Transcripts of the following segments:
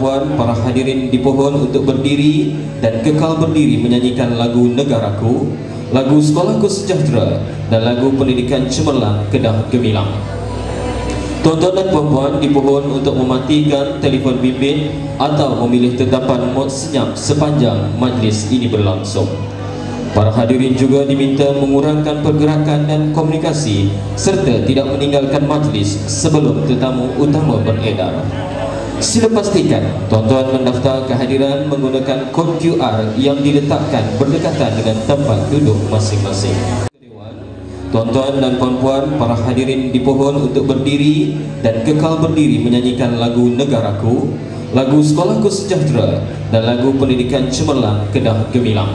puan, para hadirin dipohon untuk berdiri dan kekal berdiri menyanyikan lagu Negaraku, lagu Sekolahku Sejahtera dan lagu Pendidikan Cemerlang Kedah Gemilang. Tuan-tuan dan puan-puan dipohon untuk mematikan telefon bimbit atau memilih tetapan mod senyap sepanjang majlis ini berlangsung. Para hadirin juga diminta mengurangkan pergerakan dan komunikasi serta tidak meninggalkan majlis sebelum tetamu utama beredar. Sila pastikan tuan-tuan mendaftar kehadiran menggunakan kod QR yang diletakkan berdekatan dengan tempat duduk masing-masing. Tuan-tuan dan puan-puan, para hadirin dipohon untuk berdiri dan kekal berdiri menyanyikan lagu Negaraku, lagu Sekolahku Sejahtera dan lagu Pendidikan Cemerlang Kedah Gemilang.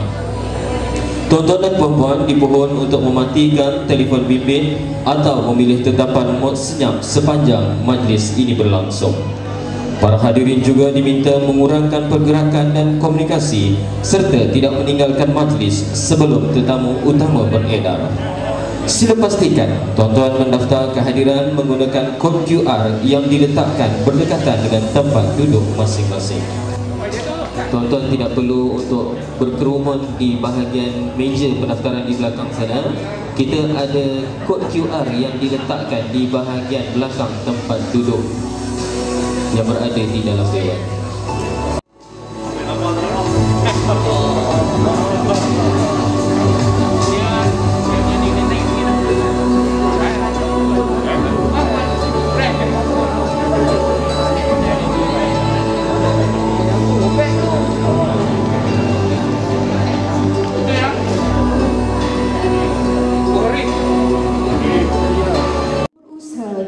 Tuan-tuan dan puan-puan dipohon untuk mematikan telefon bimbit atau memilih tetapan mod senyap sepanjang majlis ini berlangsung. Para hadirin juga diminta mengurangkan pergerakan dan komunikasi serta tidak meninggalkan majlis sebelum tetamu utama beredar. Sila pastikan tuan-tuan mendaftar kehadiran menggunakan kod QR yang diletakkan berdekatan dengan tempat duduk masing-masing. Tuan-tuan tidak perlu untuk berkerumun di bahagian meja pendaftaran di belakang sana. Kita ada kod QR yang diletakkan di bahagian belakang tempat duduk yang berada di dalam dewan.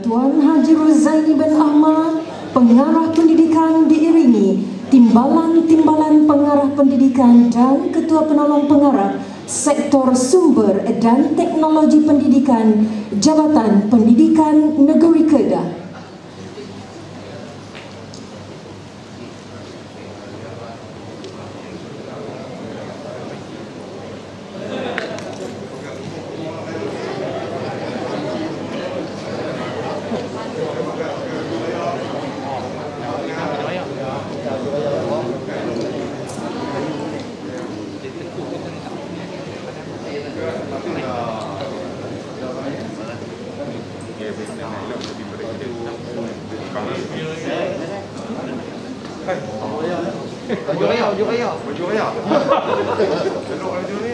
Tuan Haji Rozaini bin Ahmad, pengarah pendidikan, diiringi timbalan-timbalan pengarah pendidikan dan ketua penolong pengarah sektor sumber dan teknologi pendidikan Jabatan Pendidikan Negeri Kedah. Baju ayah. Selok baju ni.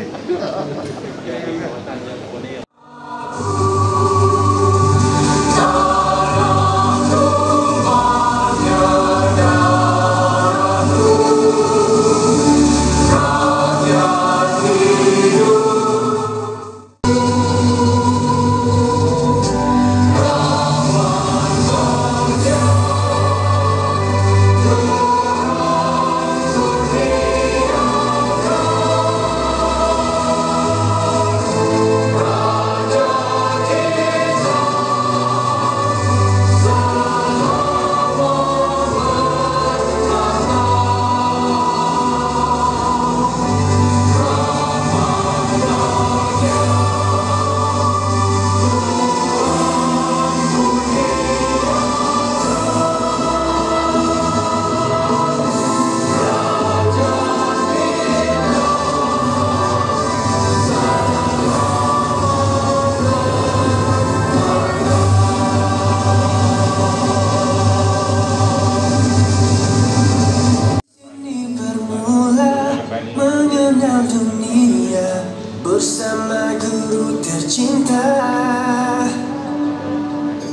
Bersama guru tercinta,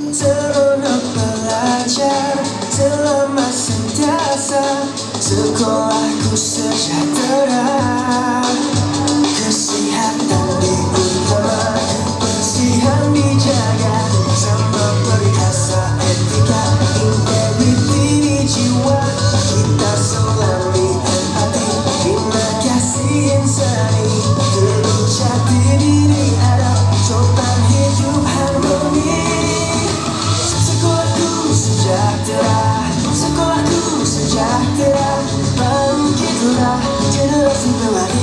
seronok belajar selama sentiasa, sekolahku sejahtera, kesehatan diutama, kebersihan dijaga, sama perkasa etika, integriti di jiwa, kita selami empati, bina kasih insani, jati diri ada, sopan hidup harmoni. Sekolahku sejahtera, sekolahku sejahtera, bangkitlah generasi pelari.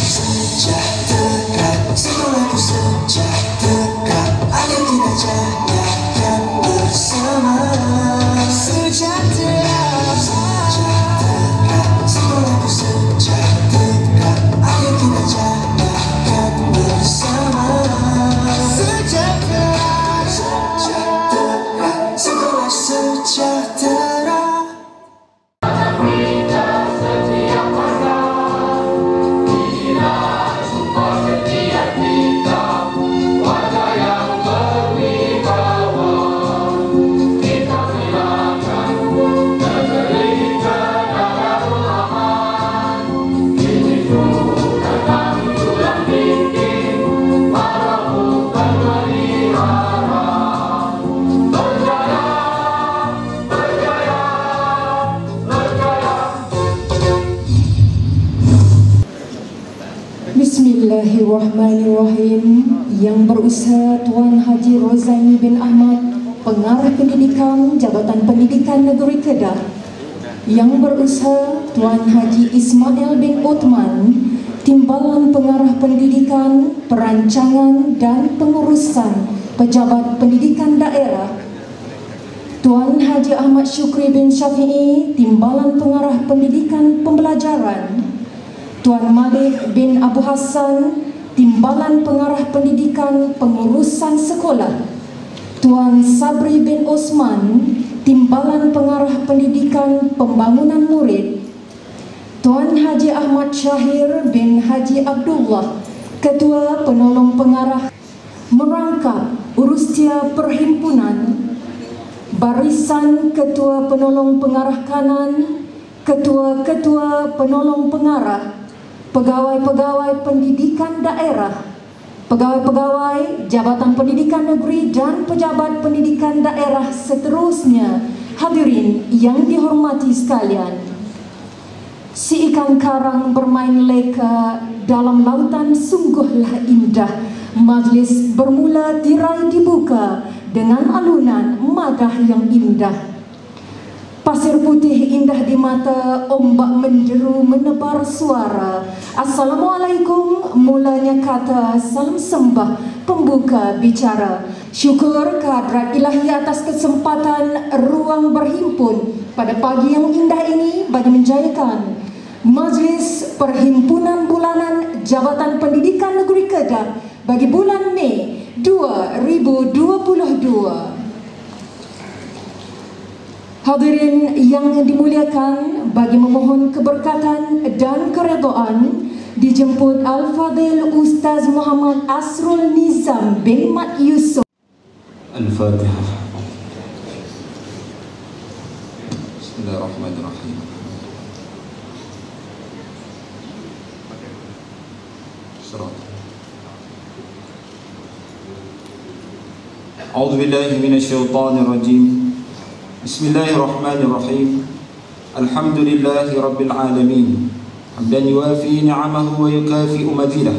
Sejahtera, sekolahku sejahtera, agar kita jadikan bersama. Sejahtera. Bismillahirrahmanirrahim. Yang berusaha Tuan Haji Rozaini bin Ahmad, Pengarah Pendidikan Jabatan Pendidikan Negeri Kedah. Yang berusaha Tuan Haji Ismail bin Uthman, Timbalan Pengarah Pendidikan, Perancangan dan Pengurusan Pejabat Pendidikan Daerah. Tuan Haji Ahmad Syukri bin Syafi'i, Timbalan Pengarah Pendidikan Pembelajaran. Tuan Malik bin Abu Hassan, Timbalan Pengarah Pendidikan Pengurusan Sekolah. Tuan Sabri bin Osman, Timbalan Pengarah Pendidikan Pembangunan Murid. Tuan Haji Ahmad Syahir bin Haji Abdullah, Ketua Penolong Pengarah merangkap urusia perhimpunan, barisan Ketua Penolong Pengarah Kanan, Ketua-Ketua Penolong Pengarah, pegawai-pegawai pendidikan daerah, pegawai-pegawai Jabatan Pendidikan Negeri dan pejabat pendidikan daerah seterusnya. Hadirin yang dihormati sekalian, si ikan karang bermain leka dalam lautan sungguhlah indah. Majlis bermula tirai dibuka dengan alunan madah yang indah. Pasir putih indah di mata, ombak menderu menebar suara. Assalamualaikum, mulanya kata salam sembah pembuka bicara. Syukur kehadrat ilahi atas kesempatan ruang berhimpun pada pagi yang indah ini bagi menjayakan Majlis Perhimpunan Bulanan Jabatan Pendidikan Negeri Kedah bagi bulan Mei 2022. Hadirin yang dimuliakan, bagi memohon keberkatan dan keredaan dijemput Al-Fadhil Ustaz Muhammad Asrul Nizam bin Mat Yusof. Al-Fatihah. Bismillahirrahmanirrahim. Surat. A'udzu billahi minasyaitonir rajim. Bismillahirrahmanirrahim. Alhamdulillahi rabbil alamin. Hamdan yuwafi ni'amahu wa yukafi'u mazidah.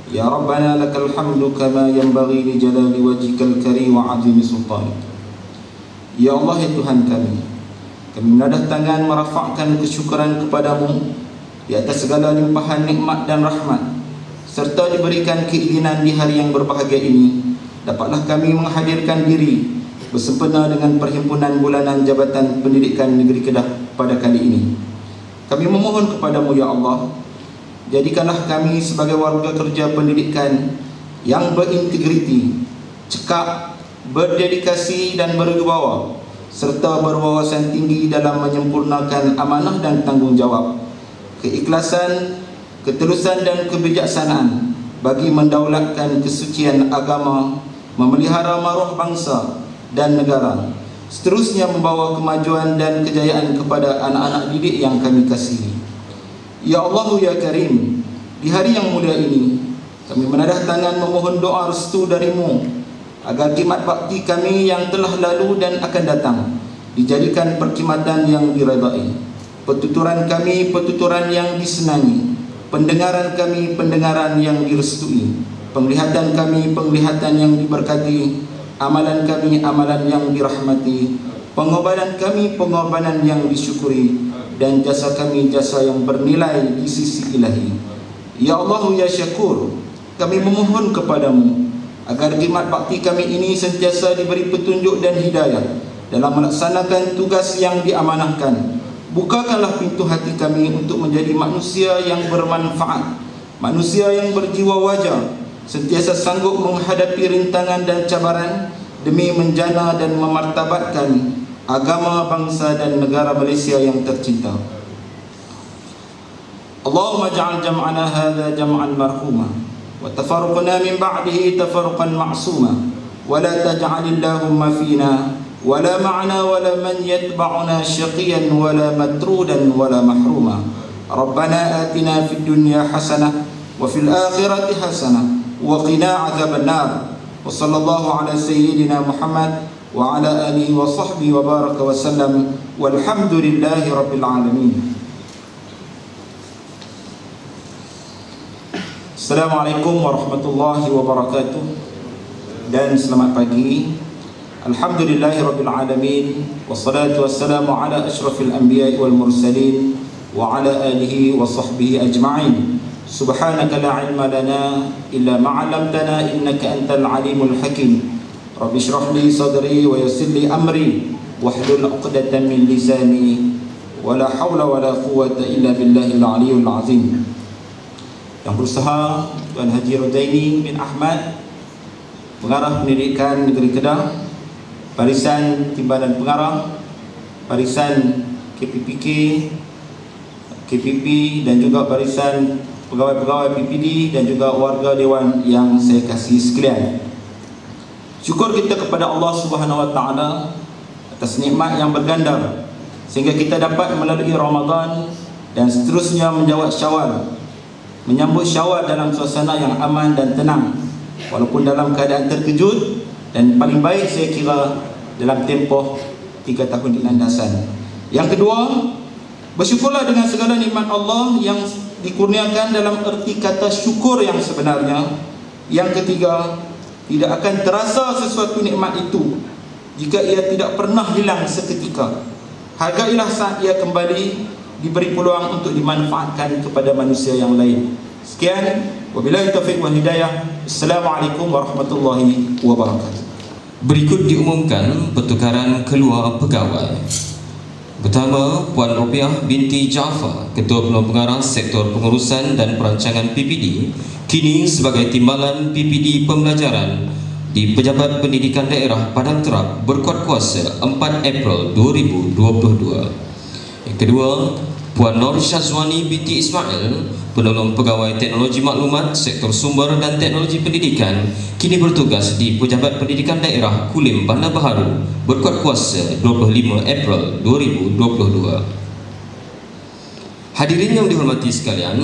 Ya Rabbana lakal hamdu kama yanbaghi li jalali wajhikal karim wa 'azimi sultanik. Ya Allah, ya Tuhan kami menadah tangan merafakkan kesyukuran kepadamu di atas segala limpahan nikmat dan rahmat, serta diberikan keizinan di hari yang berbahagia ini. Dapatlah kami menghadirkan diri bersempena dengan Perhimpunan Bulanan Jabatan Pendidikan Negeri Kedah pada kali ini. Kami memohon kepadamu, ya Allah, jadikanlah kami sebagai warga kerja pendidikan yang berintegriti, cekap, berdedikasi dan berwibawa, serta berwawasan tinggi dalam menyempurnakan amanah dan tanggungjawab, keikhlasan, ketulusan dan kebijaksanaan bagi mendaulatkan kesucian agama, memelihara maruah bangsa dan negara, seterusnya membawa kemajuan dan kejayaan kepada anak-anak didik yang kami kasihi. Ya Allah, ya Karim, di hari yang mulia ini kami menadah tangan memohon doa restu darimu agar khidmat bakti kami yang telah lalu dan akan datang dijadikan perkhidmatan yang diredai, petuturan kami petuturan yang disenangi, pendengaran kami pendengaran yang direstui, penglihatan kami penglihatan yang diberkati, amalan kami amalan yang dirahmati, pengorbanan kami pengorbanan yang disyukuri, dan jasa kami jasa yang bernilai di sisi ilahi. Ya Allah, ya Syakur, kami memohon kepadamu agar khidmat bakti kami ini sentiasa diberi petunjuk dan hidayah dalam melaksanakan tugas yang diamanahkan. Bukakanlah pintu hati kami untuk menjadi manusia yang bermanfaat, manusia yang berjiwa wajar, sentiasa sanggup menghadapi rintangan dan cabaran demi menjana dan memartabatkan agama, bangsa dan negara Malaysia yang tercinta. Allahumma ja'al jam'ana hadha jam'an marhuma wa tafarruqna min ba'dihi tafarruqan ma'suma wa la taj'alillahumma fina wa la ma'ana wa la man yatba'una syaqiyan wa la matrudan wa la mahruma. Rabbana atina fid dunya hasanah wa fil akhirati hasanah wa qina 'adzaban nar. Wa sallallahu ala sayyidina Muhammad wa ala alihi wa sahbihi wa baraka wa sallam walhamdulillahi rabbil alamin. Assalamualaikum warahmatullahi wabarakatuh. Dan selamat pagi. Alhamdulillahirabbil alamin, wassalatu wassalamu ala asyrafil anbiya'i wal mursalin wa ala alihi wa sahbihi ajma'in. Subhanaka la ilma lana illa ma 'allamtana innaka antal alimul hakim. Rabbi shrah li sadri wa yassir li amri wahlul 'uqdatam min lisani wala haula wala quwwata illa billahil aliyyil azim. Yang berusaha Tuan Haji Rodaini bin Ahmad, Pengarah Pendidikan Negeri Kedah, Barisan Timbalan Pengarah, Barisan KPPK, KPP dan juga Barisan Pegawai-Pegawai PPD dan juga warga Dewan yang saya kasih sekalian. Syukur kita kepada Allah Subhanahu Wa Taala atas nikmat yang berganda sehingga kita dapat melalui Ramadan dan seterusnya menyambut Syawal dalam suasana yang aman dan tenang, walaupun dalam keadaan terkejut. Dan paling baik saya kira dalam tempoh 3 tahun landasan. Yang kedua, bersyukurlah dengan segala nikmat Allah yang dikurniakan dalam erti kata syukur yang sebenarnya. Yang ketiga, tidak akan terasa sesuatu nikmat itu jika ia tidak pernah hilang seketika. Hargailah saat ia kembali diberi peluang untuk dimanfaatkan kepada manusia yang lain. Sekian, wabillahi taufiq wal hidayah. Assalamualaikum warahmatullahi wabarakatuh. Berikut diumumkan pertukaran keluar pegawai. Pertama, Puan Robiah binti Jaafar, Ketua Penolong Pengarah Sektor Pengurusan dan Perancangan PPD, kini sebagai Timbalan PPD Pembelajaran di Pejabat Pendidikan Daerah Padang Terap, berkuat kuasa 4 April 2022. Yang kedua, Puan Nur Syazwani binti Ismail, Penolong Pegawai Teknologi Maklumat Sektor Sumber dan Teknologi Pendidikan, kini bertugas di Pejabat Pendidikan Daerah Kulim Bandar Baharu, berkuat kuasa 25 April 2022. Hadirin yang dihormati sekalian,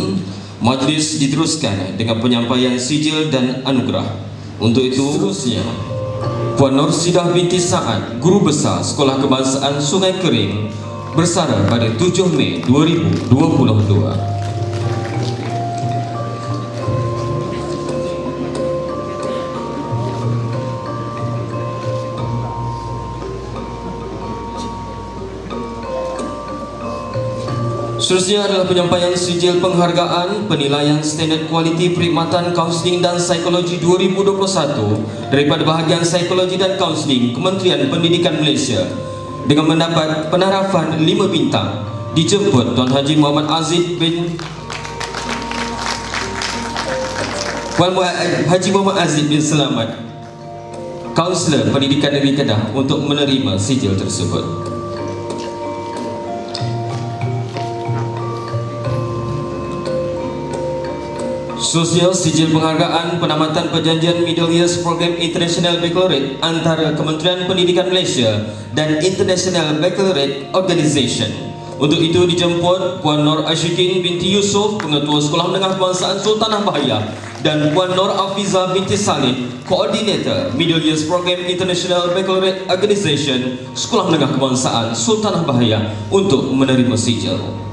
majlis diteruskan dengan penyampaian sijil dan anugerah. Untuk itu, seterusnya Puan Nur Sidah binti Saad, Guru Besar Sekolah Kebangsaan Sungai Kering, bersara pada 7 Mei 2022. Seterusnya adalah penyampaian sijil penghargaan penilaian standard kualiti perkhidmatan kaunseling dan psikologi 2021 daripada bahagian psikologi dan kaunseling Kementerian Pendidikan Malaysia dengan mendapat penarafan 5 bintang. Dijemput Tuan Haji Muhammad Aziz bin Haji Muhammad Aziz bin Selamat, Kaunselor Pendidikan Negeri Kedah, untuk menerima sijil tersebut. Sosial sijil penghargaan penamatan perjanjian Middle Years Program International Baccalaureate antara Kementerian Pendidikan Malaysia dan International Baccalaureate Organisation. Untuk itu dijemput Puan Nur Ashikin binti Yusof, Pengetua Sekolah Menengah Kebangsaan Sultanah Bahaya, dan Puan Nur Afiza binti Salim, Koordinator Middle Years Program International Baccalaureate Organisation Sekolah Menengah Kebangsaan Sultanah Bahaya untuk menerima sijil.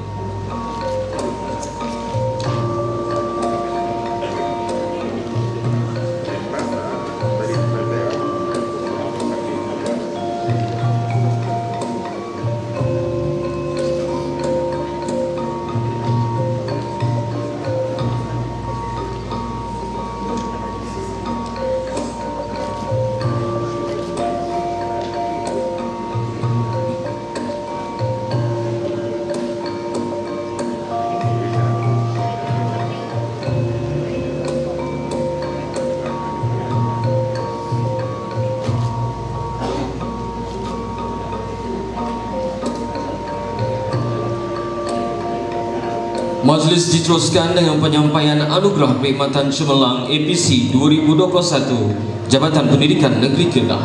Majlis diteruskan dengan penyampaian anugerah perkhidmatan cemerlang APC 2021 Jabatan Pendidikan Negeri Kedah.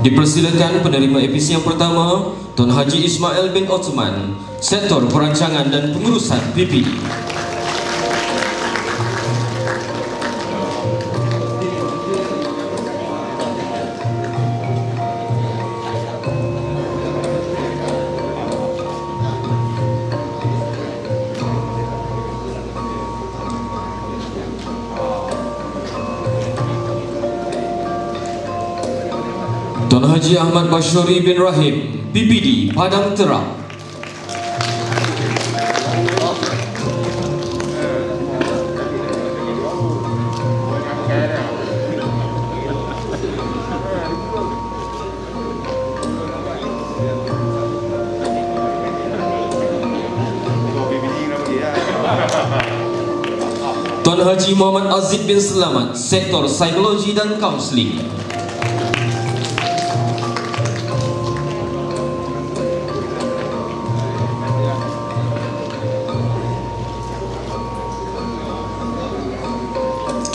Dipersilakan penerima APC yang pertama, Tuan Haji Ismail bin Osman, Sektor Perancangan dan Pengurusan PPD. Tuan Haji Ahmad Bashori bin Rahim, PPD Padang Terang. Tuan Haji Muhammad Aziz bin Selamat, Sektor Psikologi dan Kaunseling.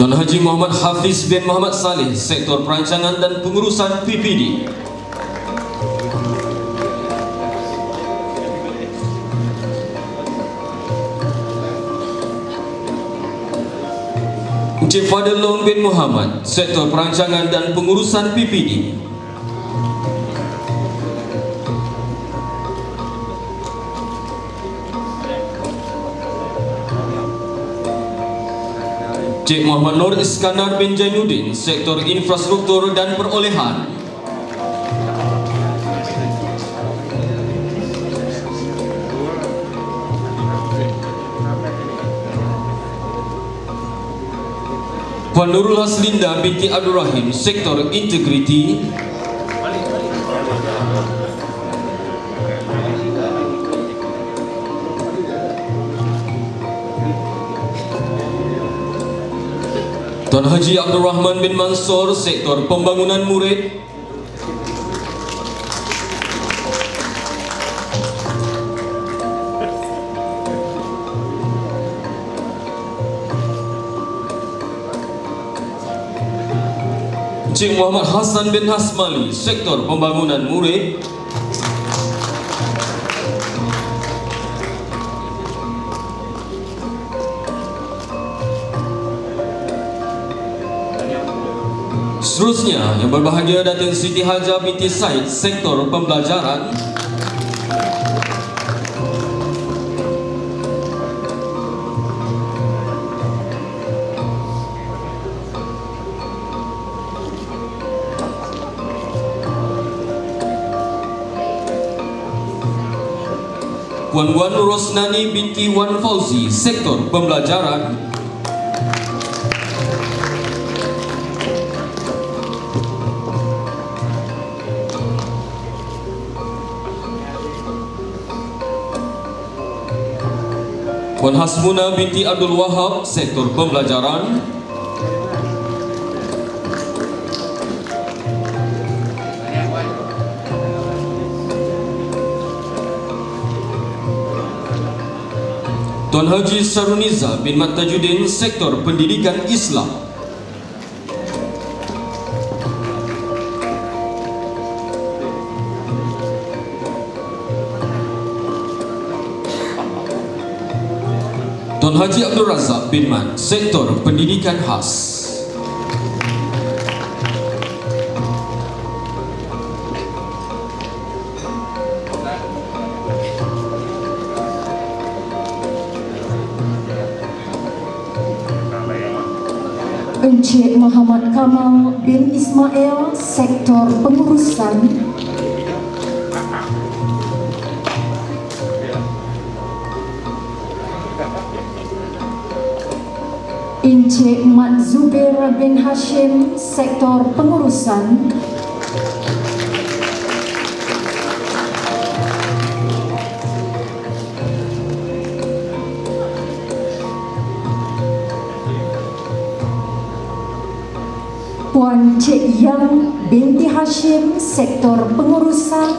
Tuan Haji Muhammad Hafiz bin Muhammad Saleh, Sektor Perancangan dan Pengurusan PPD. Encik Fadil Long bin Muhammad, Sektor Perancangan dan Pengurusan PPD. Encik Muhammad Nur Iskandar bin Jainuddin, Sektor Infrastruktur dan Perolehan. Puan Nurul Haslinda binti Abdul Rahim, Sektor Integriti. Tuan Haji Abdul Rahman bin Mansur, Sektor Pembangunan Murid. Encik Muhammad Hassan bin Hasmali, Sektor Pembangunan Murid. Seterusnya, yang berbahagia Datin Siti Hajah binti Said, Sektor Pembelajaran. Puan Wan Rosnani binti Wan Fauzi, Sektor Pembelajaran. Puan Hasmuna binti Abdul Wahab, Sektor Pembelajaran. Tuan Haji Saruniza bin Mat Tajuddin, Sektor Pendidikan Islam. Tuan Haji Abdul Razak bin Mat, Sektor Pendidikan Khas. Encik Muhammad Kamal bin Ismail, Sektor Pengurusan. Encik Mat Zubir bin Hashim, Sektor Pengurusan. Puan Cik Yang binti Hashim, Sektor Pengurusan.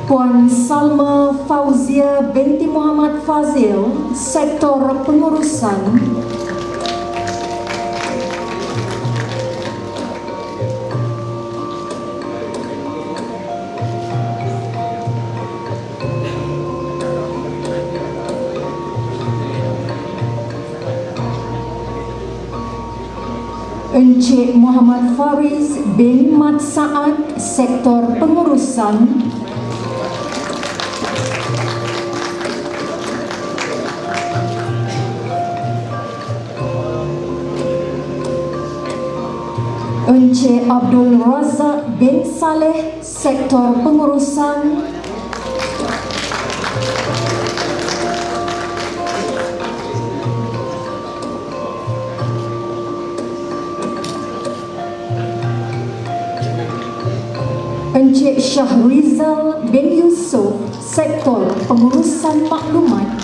Puan Salma Fauzia binti Muhammad Fazil, Sektor Pengurusan. Encik Muhammad Fariz bin Mat Saad, Sektor Pengurusan. Encik Abdul Razak bin Saleh, Sektor Pengurusan. Encik Syahrizal bin Yusof, Sektor Pengurusan Maklumat.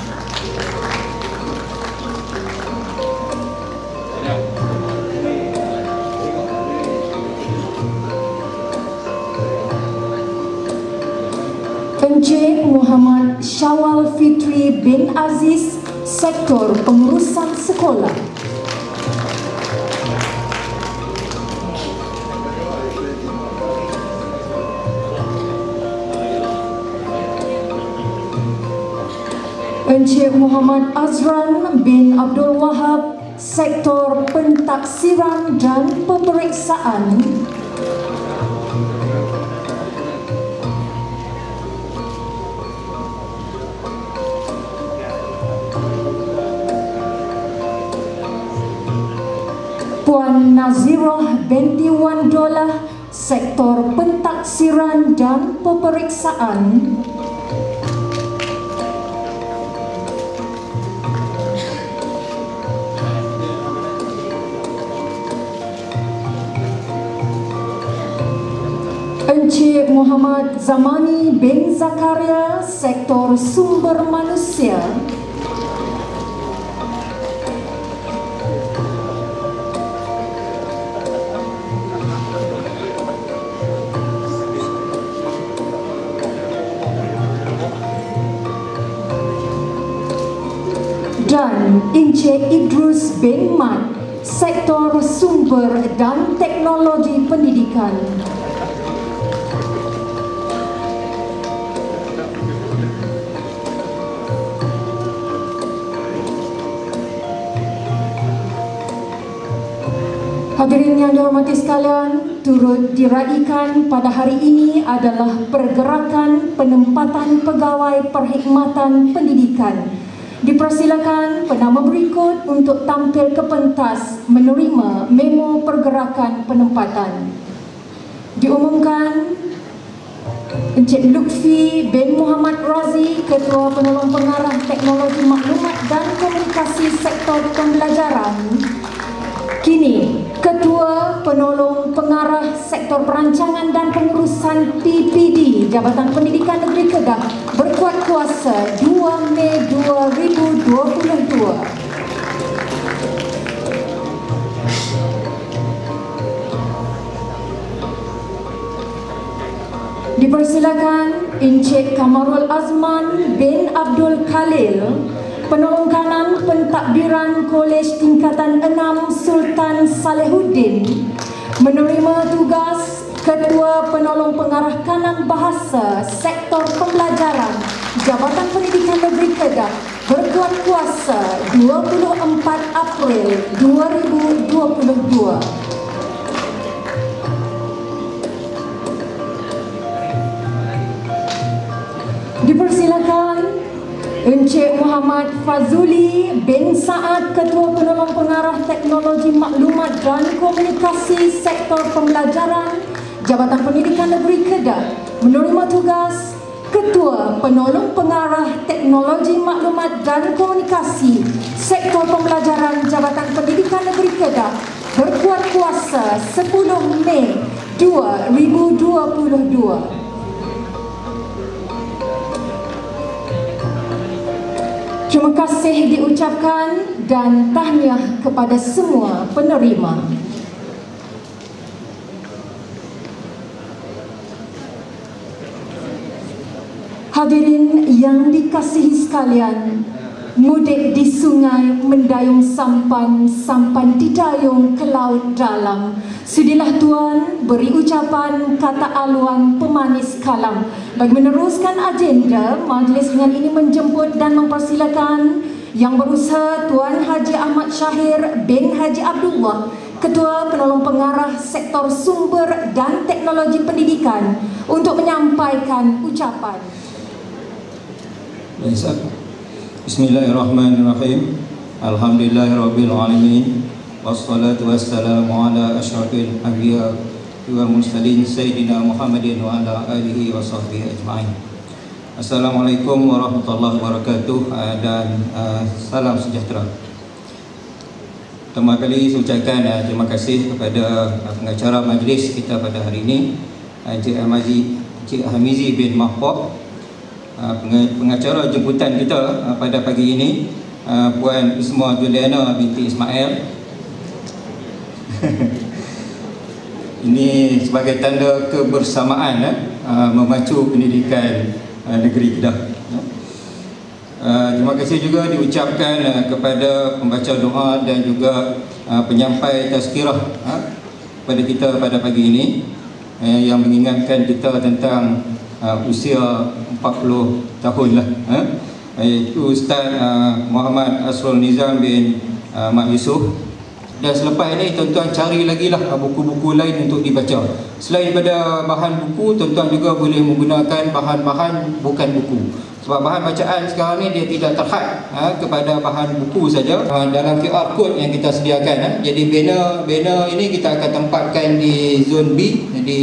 Encik Muhammad Syawal Fitri bin Aziz, Sektor Pengurusan Sekolah. Encik Muhammad Azran bin Abdul Wahab, Sektor Pentaksiran dan Peperiksaan. Puan Nazirah binti Wan Dolah, Sektor Pentaksiran dan Peperiksaan. Encik Muhammad Zamani bin Zakaria, Sektor Sumber Manusia. Dan Encik Idrus bin Mat, Sektor Sumber dan Teknologi Pendidikan. Hadirin yang dihormati sekalian, turut diraikan pada hari ini adalah pergerakan penempatan pegawai perkhidmatan pendidikan. Dipersilakan penama berikut untuk tampil ke pentas menerima memo pergerakan penempatan. Diumumkan Encik Lutfi bin Muhammad Razi, Ketua Penolong Pengarah Teknologi Maklumat dan Komunikasi Sektor Pembelajaran, kini Ketua Penolong Pengarah Sektor Perancangan dan Pengurusan PPD Jabatan Pendidikan Negeri Kedah, berkuat kuasa 2 Mei 2022. Dipersilakan Encik Kamarul Azman bin Abdul Khalil, Penolong Kanan Pentadbiran Kolej Tingkatan 6 Sultan Salehuddin, menerima tugas Ketua Penolong Pengarah Kanan Bahasa Sektor Pembelajaran Jabatan Pendidikan Negeri Kedah, berkuat kuasa 24 April 2022. Dipersilakan Encik Muhammad Fazuli bin Saad, Ketua Penolong Pengarah Teknologi Maklumat dan Komunikasi Sektor Pembelajaran Jabatan Pendidikan Negeri Kedah, menerima tugas Ketua Penolong Pengarah Teknologi Maklumat dan Komunikasi Sektor Pembelajaran Jabatan Pendidikan Negeri Kedah, berkuat kuasa 10 Mei 2022. Terima kasih diucapkan dan tahniah kepada semua penerima. Hadirin yang dikasihi sekalian, mudik di sungai mendayung sampan, sampan didayung ke laut dalam. Sudilah Tuan beri ucapan kata aluan pemanis kalam. Bagi meneruskan agenda, majlis dengan ini menjemput dan mempersilakan Yang Berusaha Tuan Haji Ahmad Syahir bin Haji Abdullah, Ketua Penolong Pengarah Sektor Sumber dan Teknologi Pendidikan, untuk menyampaikan ucapan. Bismillahirrahmanirrahim. Alhamdulillahirabbil alamin. wassalatu wassalamu ala asyrafil anbiya wal mursalin sayyidina Muhammadin wa ala alihi wa sahbihi ajma'in. Assalamualaikum warahmatullahi wabarakatuh dan salam sejahtera. Pertama kali saya ucapkan terima kasih kepada pengacara majlis kita pada hari ini, Encik Hamizi bin Mahfud, pengacara jemputan kita pada pagi ini, Puan Isma Juliana binti Ismail. Ini sebagai tanda kebersamaan memacu pendidikan negeri Kedah. Terima kasih juga diucapkan kepada pembaca doa dan juga penyampai tazkirah kepada kita pada pagi ini, yang mengingatkan kita tentang usia 40 tahun lah, iaitu Ustaz Muhammad Asrul Nizam bin Mak Yusof. Dan selepas ini tuan-tuan cari lagi lah buku-buku lain untuk dibaca. Selain daripada bahan buku, tuan-tuan juga boleh menggunakan bahan-bahan bukan buku. Sebab bahan bacaan sekarang ni dia tidak terhad kepada bahan buku saja. Dalam QR code yang kita sediakan, jadi banner ini kita akan tempatkan di zon B, di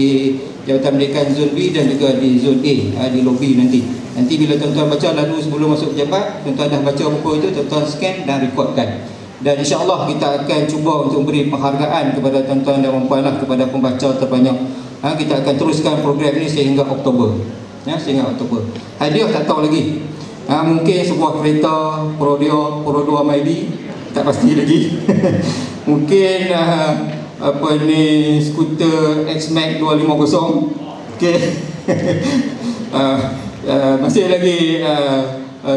Jabatan Pendidikan zon B dan juga di zon A, di lobi nanti. Nanti bila tuan-tuan baca, lalu sebelum masuk pejabat, tuan-tuan dah baca buku itu, tuan-tuan scan dan rekodkan. Dan insya-Allah kita akan cuba untuk beri penghargaan kepada tuan-tuan dan puan-puan lah, kepada pembaca terbanyak. Kita akan teruskan program ini sehingga Oktober. Sehingga Oktober. Hadiah tak tahu lagi. Mungkin sebuah kereta Pro 2 Maidi, tak pasti lagi. Mungkin skuter X-Max 250. Okey. Masih lagi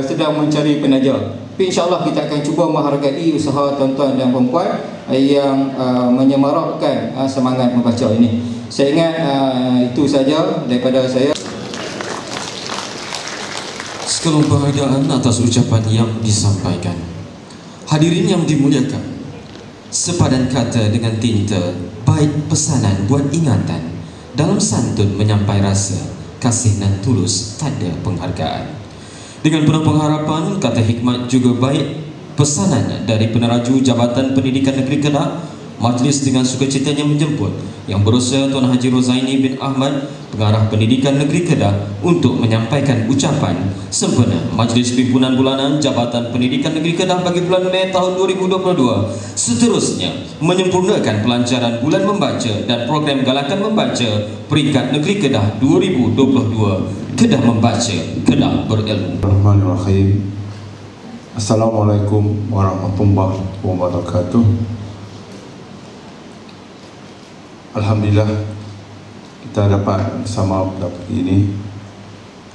sedang mencari penaja. Tapi insyaAllah kita akan cuba menghargai usaha tuan-tuan dan perempuan yang menyemarakkan semangat membaca ini. Saya ingat itu saja daripada saya. Sekelumit penghargaan atas ucapan yang disampaikan. Hadirin yang dimuliakan, sepadan kata dengan tinta, baik pesanan buat ingatan, dalam santun menyampai rasa, kasih nan tulus tanda penghargaan. Dengan penuh pengharapan, kata hikmat juga baik pesanan dari peneraju Jabatan Pendidikan Negeri Kedah, majlis dengan sukacitanya menjemput Yang Berusaha Tuan Haji Rozaini bin Ahmad, Pengarah Pendidikan Negeri Kedah, untuk menyampaikan ucapan sempena Majlis Pimpinan Bulanan Jabatan Pendidikan Negeri Kedah bagi bulan Mei tahun 2022. Seterusnya, menyempurnakan pelancaran bulan membaca dan program galakan membaca peringkat Negeri Kedah 2022. Kedah membaca, Kedah berilmu. Bismillahirrahmanirrahim. Assalamualaikum warahmatullahi wabarakatuh. Alhamdulillah kita dapat bersama pada pagi ini.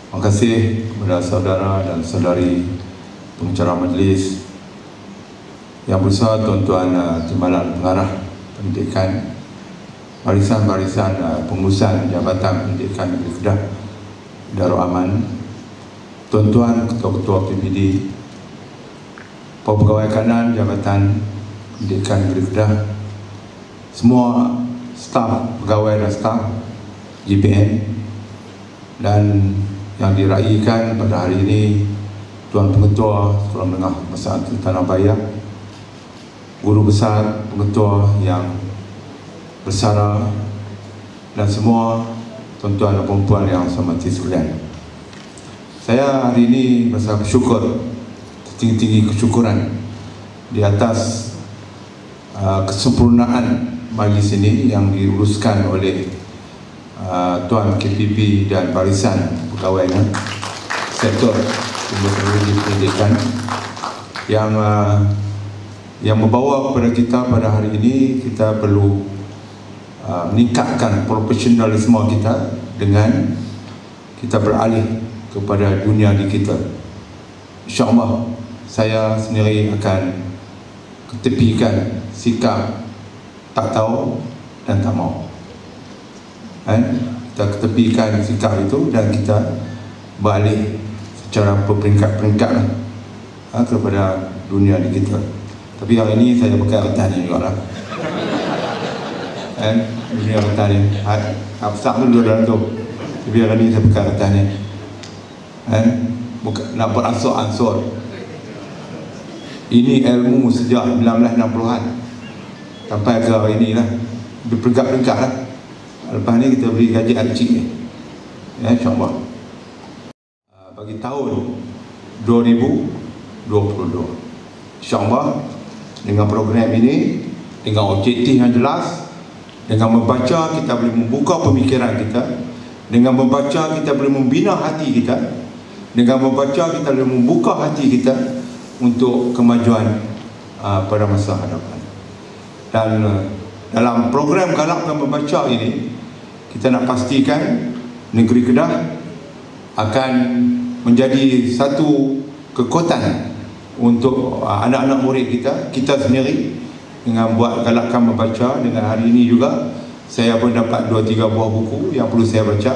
Terima kasih kepada saudara dan saudari pengacara majlis, Yang Berusaha, tuan-tuan timbalan pengarah pendidikan, barisan-barisan pengurusan Jabatan Pendidikan Negeri Kedah Darul Aman, tuan-tuan ketua-ketua PPD, pegawai kanan Jabatan Pendidikan Negeri Kedah, semua staf, pegawai dan staf JPN, dan yang diraihkan pada hari ini Tuan Pengetua Sekolah Menengah Masyarakat Tanah Bayar, guru besar, pengetua yang bersara, dan semua tuan-tuan dan perempuan yang saya hormati sekalian. Saya hari ini merasa bersyukur, tinggi-tinggi kesyukuran di atas kesempurnaan majlis ini yang diuruskan oleh Tuan KPP dan barisan pegawainya sektor teknologi pendidikan yang membawa kepada kita pada hari ini. Kita perlu meningkatkan profesionalisme kita dengan kita beralih kepada dunia digital. InsyaAllah saya sendiri akan ketepikan sikap tak tahu dan tak mau. Kita ketepikan sikap itu dan kita beralih secara berperingkat-peringkat kepada dunia digital. Tapi hari ini saya pakai retan juga lah. Dunia retan ni absak dulu dalam tu. Tapi hari ini saya pakai retan ni. Bukan nak beransur-ansur. Ini ilmu sejak 1960-an. sampai ke hari ni lah, berperingkat-peringkat lah. Lepas ni kita beri gaji ancik ni, ya, insyaAllah. Bagi tahun 2022, insyaAllah dengan program ini, dengan objektif yang jelas, dengan membaca kita boleh membuka pemikiran kita, dengan membaca kita boleh membina hati kita, dengan membaca kita boleh membuka hati kita untuk kemajuan pada masa hadapan. Dan dalam program Galakkan Membaca ini, kita nak pastikan negeri Kedah akan menjadi satu kekuatan untuk anak-anak murid kita sendiri, dengan buat Galakkan Membaca. Dengan hari ini juga saya pun dapat 2-3 buah buku yang perlu saya baca.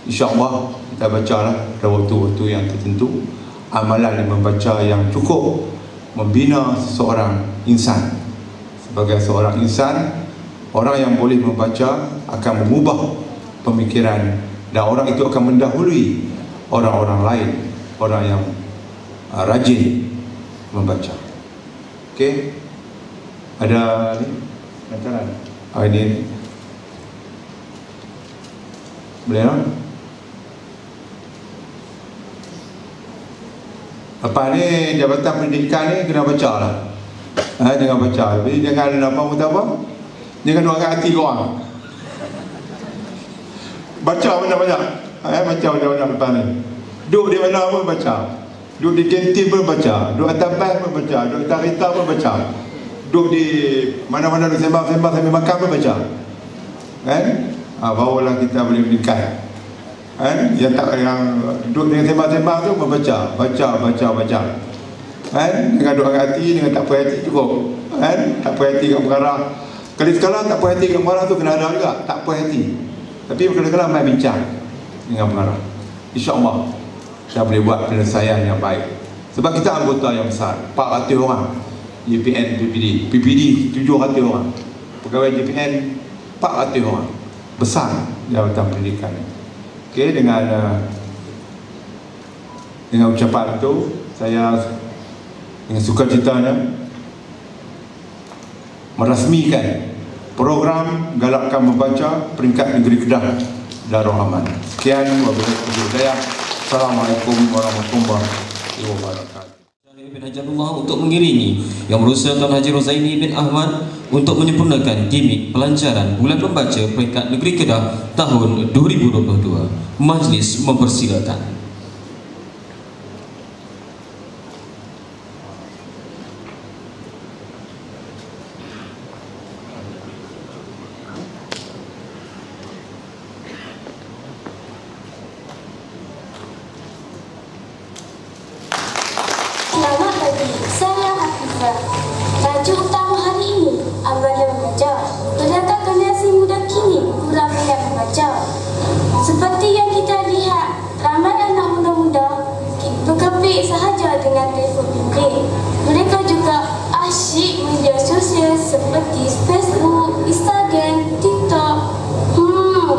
InsyaAllah kita bacalah pada waktu-waktu yang tertentu. Amalan yang membaca yang cukup membina seseorang insan. Sebagai seorang insan, orang yang boleh membaca akan mengubah pemikiran, dan orang itu akan mendahului orang-orang lain, orang yang rajin membaca. Okey, ada ni lantaran ini boleh tak? Lepas ni Jabatan Pendidikan ni kena baca lah, jangan baca. Jadi jangan apa, jangan doakan hati korang. Baca banyak-banyak, baca banyak-banyak lepas ni. Duduk di mana pun baca, duduk di kantin pun baca, duduk atas bas pun baca, duduk atas kereta pun baca, duduk di mana-mana duduk sembang-sembang sambil makan pun baca, kan? Barulah kita boleh meningkat, kan? Yang duduk dengan sembang-sembang tu membaca, baca, kan? Dengan doa hati, dengan tak puas hati cukup, kan? Tak puas hati kat perkara, kali sekala tak puas hati kat perkara tu kena ada juga, tak puas hati. Tapi kadang-kadang main bincang dengan perkara. InsyaAllah kita boleh buat penyelesaian yang baik. Sebab kita anggota yang besar, 400 orang JPN PPD 700 orang, pegawai JPN 400 orang, besar Jabatan Pendidikan. Okey, dengan ucapan itu, saya dengan sukacitanya merasmikan program Galakkan Membaca peringkat negeri Kedah Darul Aman. Sekian, wabillahi taufiq. Assalamualaikum warahmatullahi wabarakatuh. Bin Hajarullah untuk mengiringi Yang Berusaha Tuan Haji Rozaini bin Ahmad untuk menyempurnakan gimik pelancaran Bulan Membaca peringkat negeri Kedah tahun 2022. Majlis mempersilakan. Selamat pagi, saya Hafizah. Tajuk utama hari ini, Amalan Membaca. Berdasarkan generasi muda kini kurang minat membaca. Seperti yang kita lihat, ramai anak muda-muda berkepit sahaja dengan telefon bimbit. Mereka juga asyik media sosial seperti Facebook, Instagram, TikTok.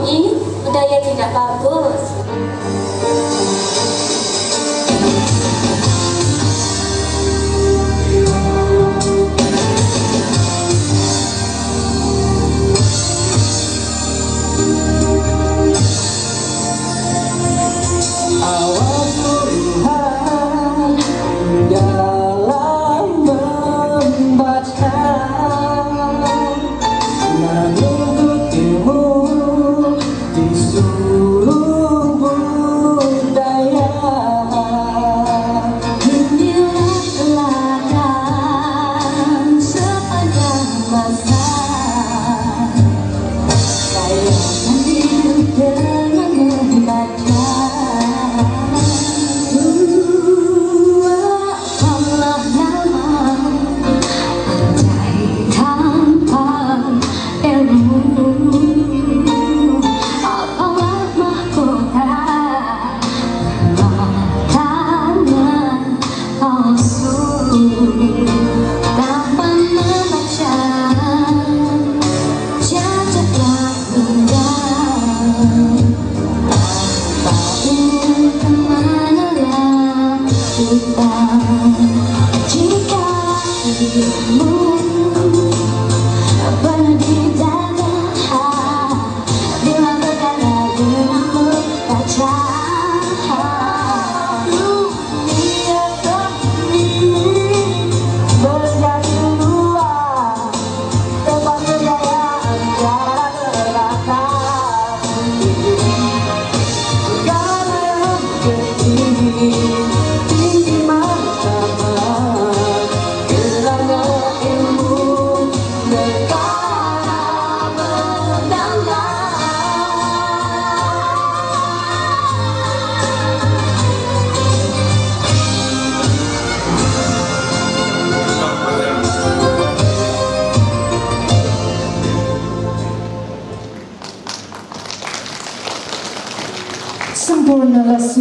Ini budaya tidak bagus.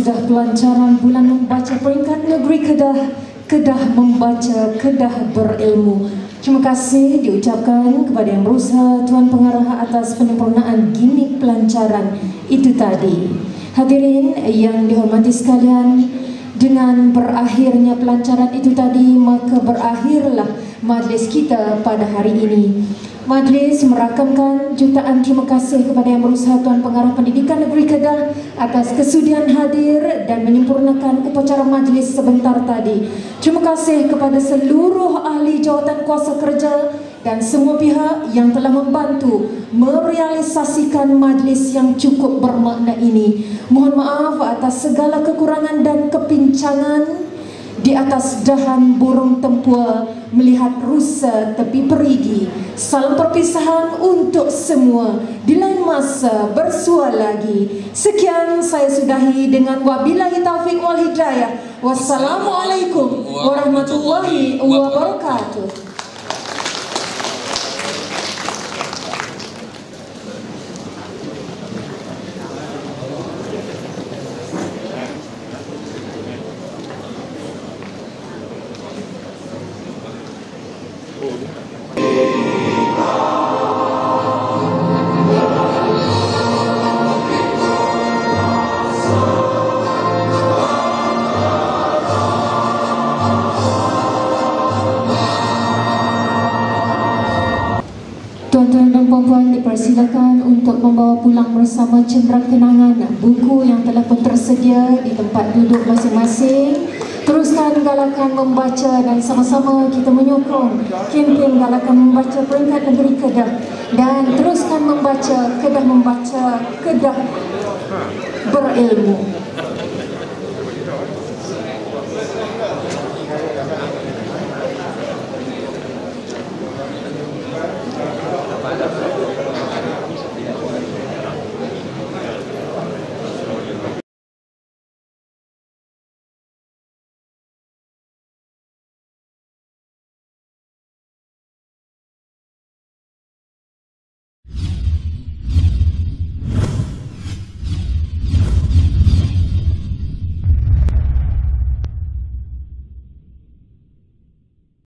sudah pelancaran bulan membaca peringkat negeri Kedah, Kedah membaca, Kedah berilmu. Terima kasih diucapkan kepada Yang Berusaha Tuan Pengarah atas penyempurnaan gimik pelancaran itu tadi. Hadirin yang dihormati sekalian, dengan berakhirnya pelancaran itu tadi, maka berakhirlah majlis kita pada hari ini. Majlis merakamkan jutaan terima kasih kepada Yang Berusaha Tuan Pengarah Pendidikan Negeri Kedah atas kesudian hadir dan menyempurnakan upacara majlis sebentar tadi. Terima kasih kepada seluruh ahli jawatan kuasa kerja dan semua pihak yang telah membantu merealisasikan majlis yang cukup bermakna ini. Mohon maaf atas segala kekurangan dan kepincangan. Di atas dahan burung tempua melihat rusa tepi perigi. Salam perpisahan untuk semua. Di lain masa bersua lagi. Sekian saya sudahi dengan wabillahi taufiq wal hidayah. Wassalamualaikum warahmatullahi wabarakatuh. Tuan-tuan dan puan-puan dipersilakan untuk membawa pulang bersama cendera kenangan buku yang telah pun tersedia di tempat duduk masing-masing. Teruskan galakan membaca dan sama-sama kita menyokong kempen galakan membaca peringkat negeri Kedah, dan teruskan membaca, Kedah membaca, Kedah berilmu.